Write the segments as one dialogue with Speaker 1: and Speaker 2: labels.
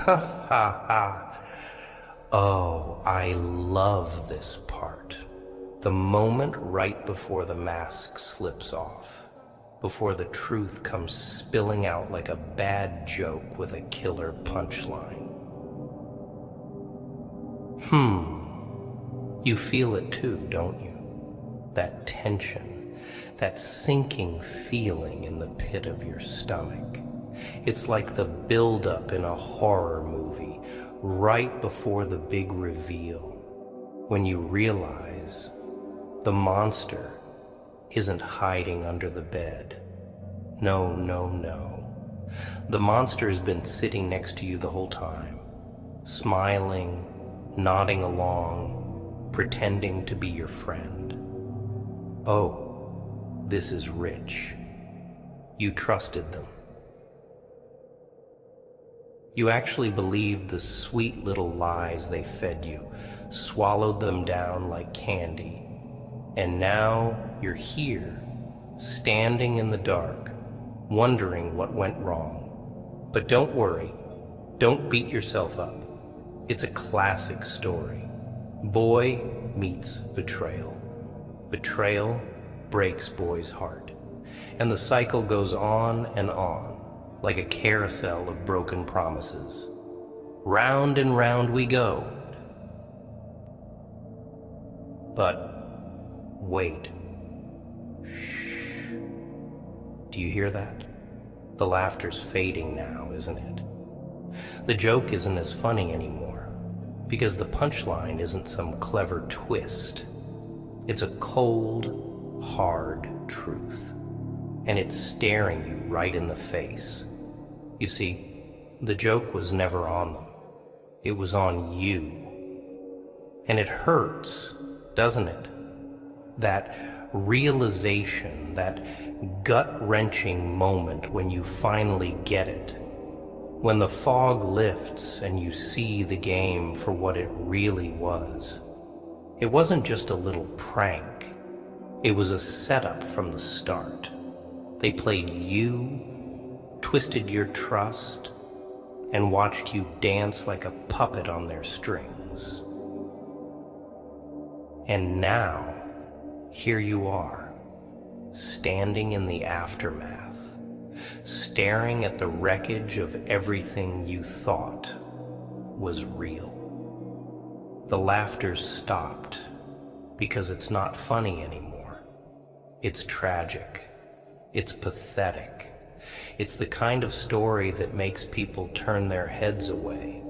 Speaker 1: Ha ha ha. Oh, I love this part. The moment right before the mask slips off, before the truth comes spilling out like a bad joke with a killer punchline. You feel it too, don't you? That tension, that sinking feeling in the pit of your stomach. It's like the build-up in a horror movie, right before the big reveal, when you realize the monster isn't hiding under the bed. No, no, no. The monster has been sitting next to you the whole time, smiling, nodding along, pretending to be your friend. Oh, this is rich. You trusted them. You actually believed the sweet little lies they fed you, swallowed them down like candy. And now you're here, standing in the dark, wondering what went wrong. But don't worry, don't beat yourself up. It's a classic story. Boy meets betrayal. Betrayal breaks boy's heart. And the cycle goes on and on, like a carousel of broken promises. Round and round we go. But wait. Shh. Do you hear that? The laughter's fading now, isn't it? The joke isn't as funny anymore, because the punchline isn't some clever twist. It's a cold, hard truth, and it's staring you right in the face. You see, the joke was never on them. It was on you. And it hurts, doesn't it? That realization, that gut-wrenching moment when you finally get it. When the fog lifts and you see the game for what it really was. It wasn't just a little prank. It was a setup from the start. They played you, twisted your trust, and watched you dance like a puppet on their strings. And now, here you are, standing in the aftermath, staring at the wreckage of everything you thought was real. The laughter's stopped because it's not funny anymore. It's tragic. It's pathetic. It's the kind of story that makes people turn their heads away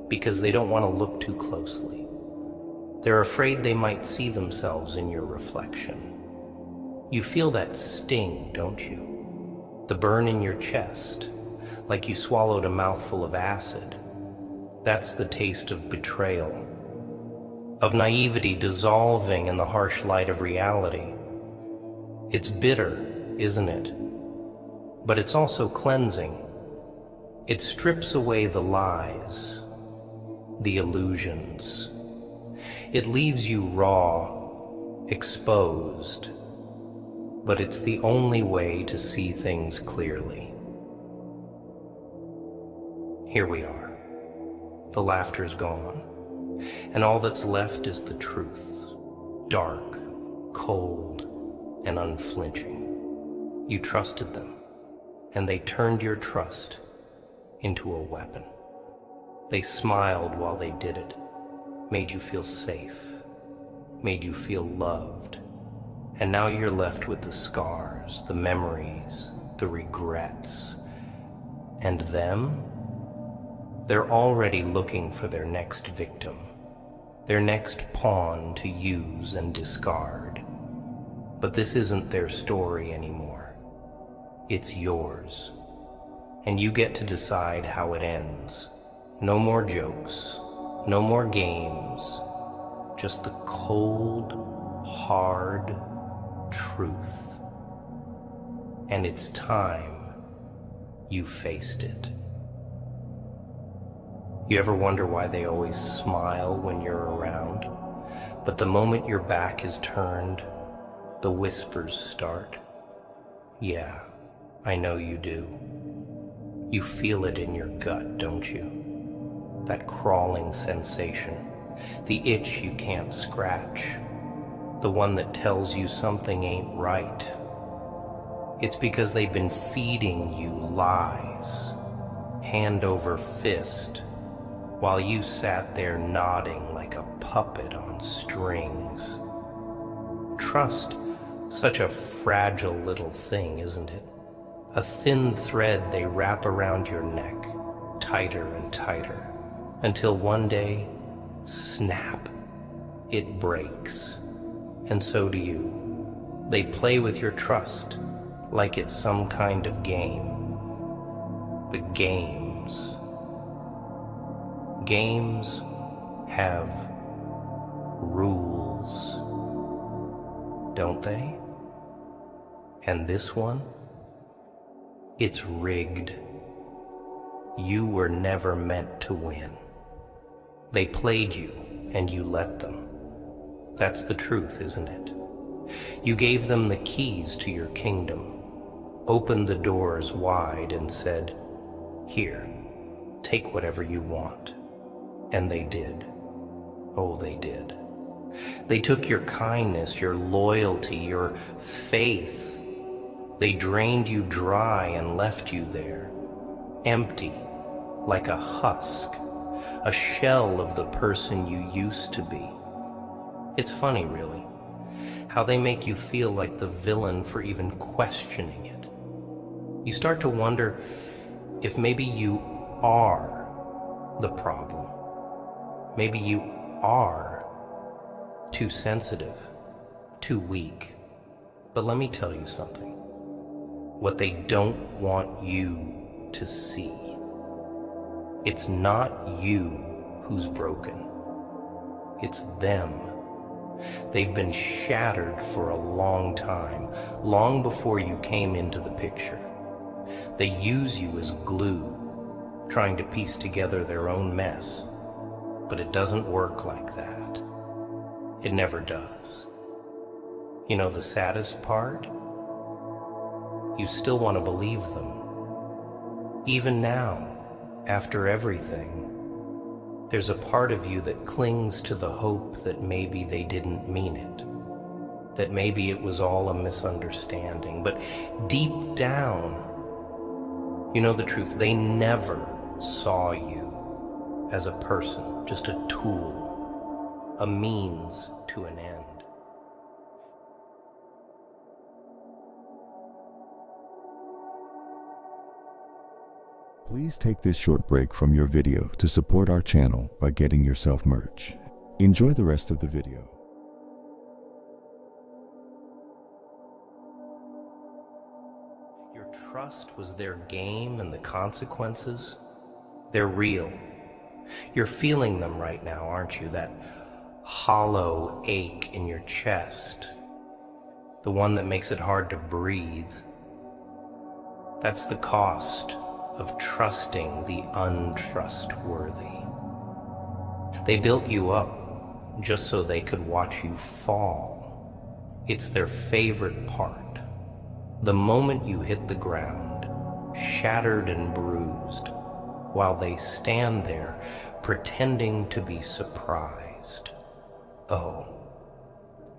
Speaker 1: because they don't want to look too closely. They're afraid they might see themselves in your reflection. You feel that sting, don't you? The burn in your chest, like you swallowed a mouthful of acid. That's the taste of betrayal, of naivety dissolving in the harsh light of reality. It's bitter, isn't it? But it's also cleansing. It strips away the lies, the illusions. It leaves you raw, exposed, but it's the only way to see things clearly. Here we are. The laughter's gone, and all that's left is the truth, dark, cold, and unflinching. You trusted them, and they turned your trust into a weapon. They smiled while they did it, made you feel safe, made you feel loved. And now you're left with the scars, the memories, the regrets. And them? They're already looking for their next victim, their next pawn to use and discard. But this isn't their story anymore. It's yours. And you get to decide how it ends. No more jokes, no more games, just the cold, hard truth. And it's time you faced it. You ever wonder why they always smile when you're around? But the moment your back is turned, the whispers start. Yeah, I know you do. You feel it in your gut, don't you? that crawling sensation, the itch you can't scratch, the one that tells you something ain't right. It's because they've been feeding you lies, hand over fist, while you sat there nodding like a puppet on strings. Trust, such a fragile little thing, isn't it? A thin thread they wrap around your neck, tighter and tighter, until one day, snap, it breaks. And so do you. They play with your trust, like it's some kind of game. But games have rules, don't they? And this one, it's rigged. You were never meant to win. They played you, and you let them. That's the truth, isn't it? You gave them the keys to your kingdom, opened the doors wide and said, "Here, take whatever you want." And they did. Oh, they did. They took your kindness, your loyalty, your faith. They drained you dry and left you there, empty, like a husk, a shell of the person you used to be. It's funny, really, how they make you feel like the villain for even questioning it. You start to wonder if maybe you are the problem. Maybe you are too sensitive, too weak. But let me tell you something. What they don't want you to see. It's not you who's broken. It's them. They've been shattered for a long time, long before you came into the picture. They use you as glue, trying to piece together their own mess. But it doesn't work like that. It never does. You know the saddest part? You still want to believe them. Even now, after everything, there's a part of you that clings to the hope that maybe they didn't mean it, that maybe it was all a misunderstanding. But deep down, you know the truth. They never saw you as a person, just a tool, a means to an end.
Speaker 2: Please take this short break from your video to support our channel by getting yourself merch. Enjoy the rest of the video.
Speaker 1: Your trust was their game, and the consequences, they're real. You're feeling them right now, aren't you? That hollow ache in your chest, the one that makes it hard to breathe. That's the cost of trusting the untrustworthy. They built you up just so they could watch you fall. It's their favorite part. The moment you hit the ground, shattered and bruised, while they stand there pretending to be surprised. Oh,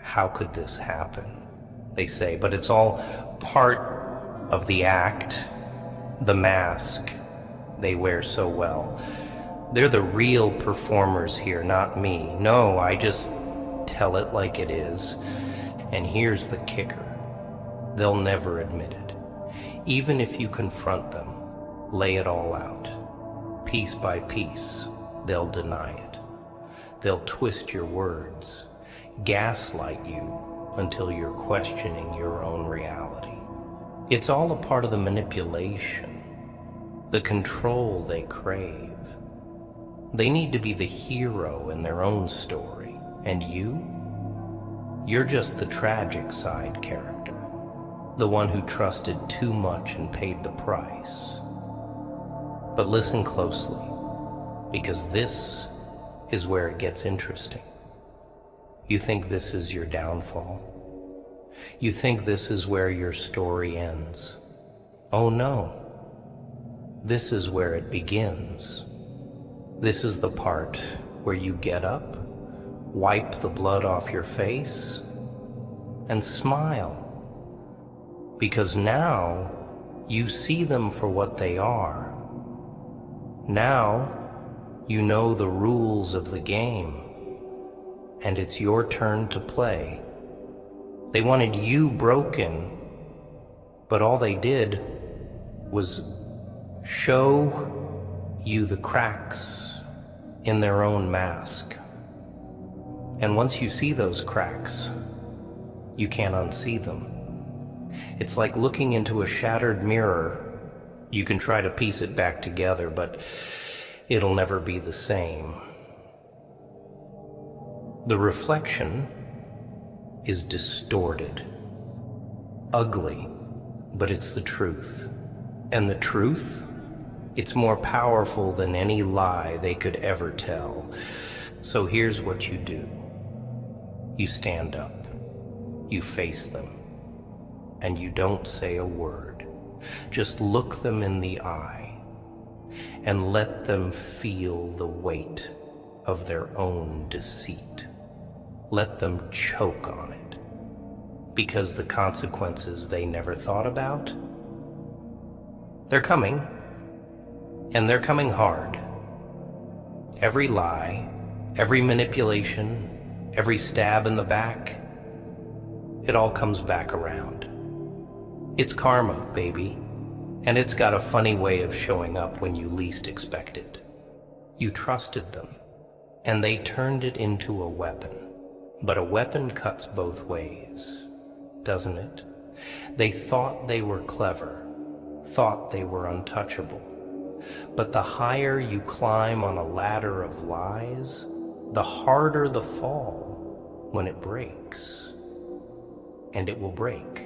Speaker 1: how could this happen? They say, but it's all part of the act, the mask they wear so well. They're the real performers here, not me. No, I just tell it like it is. And here's the kicker. They'll never admit it. Even if you confront them, lay it all out, piece by piece, they'll deny it. They'll twist your words, gaslight you until you're questioning your own reality. It's all a part of the manipulation, the control they crave. They need to be the hero in their own story, and you're just the tragic side character, the one who trusted too much and paid the price. But listen closely, because this is where it gets interesting. You think this is your downfall? You think this is where your story ends? Oh no, this is where it begins. This is the part where you get up, wipe the blood off your face, and smile. Because now you see them for what they are. Now you know the rules of the game, and it's your turn to play. They wanted you broken, but all they did was show you the cracks in their own mask. And once you see those cracks, you can't unsee them. It's like looking into a shattered mirror. You can try to piece it back together, but it'll never be the same. The reflection is distorted, ugly, but it's the truth. And the truth, it's more powerful than any lie they could ever tell. So here's what you do. You stand up, you face them, and you don't say a word. Just look them in the eye and let them feel the weight of their own deceit. Let them choke on it, because the consequences they never thought about, they're coming, and they're coming hard. Every lie, every manipulation, every stab in the back, it all comes back around. It's karma, baby, and it's got a funny way of showing up when you least expect it. You trusted them, and they turned it into a weapon. But a weapon cuts both ways, doesn't it? They thought they were clever, thought they were untouchable. But the higher you climb on a ladder of lies, the harder the fall when it breaks. And it will break.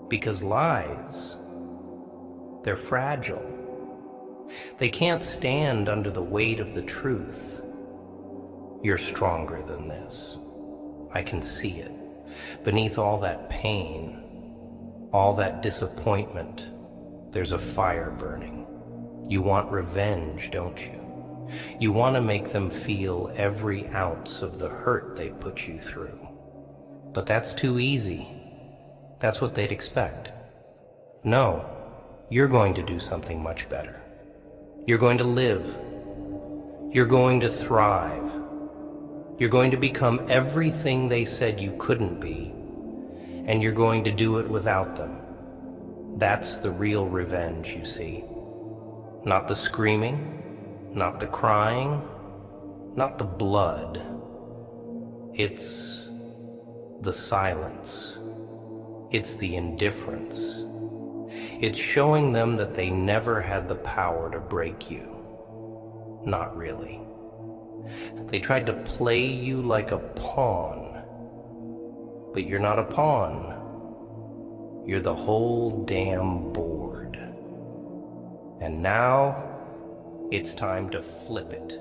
Speaker 1: Because lies, they're fragile. They can't stand under the weight of the truth. You're stronger than this. I can see it. Beneath all that pain, all that disappointment, there's a fire burning. You want revenge, don't you? You want to make them feel every ounce of the hurt they put you through. But that's too easy. That's what they'd expect. No, you're going to do something much better. You're going to live. You're going to thrive. You're going to become everything they said you couldn't be, and you're going to do it without them. That's the real revenge, you see. Not the screaming, not the crying, not the blood. It's the silence. It's the indifference. It's showing them that they never had the power to break you. Not really. They tried to play you like a pawn, but you're not a pawn. You're the whole damn board. And now, it's time to flip it.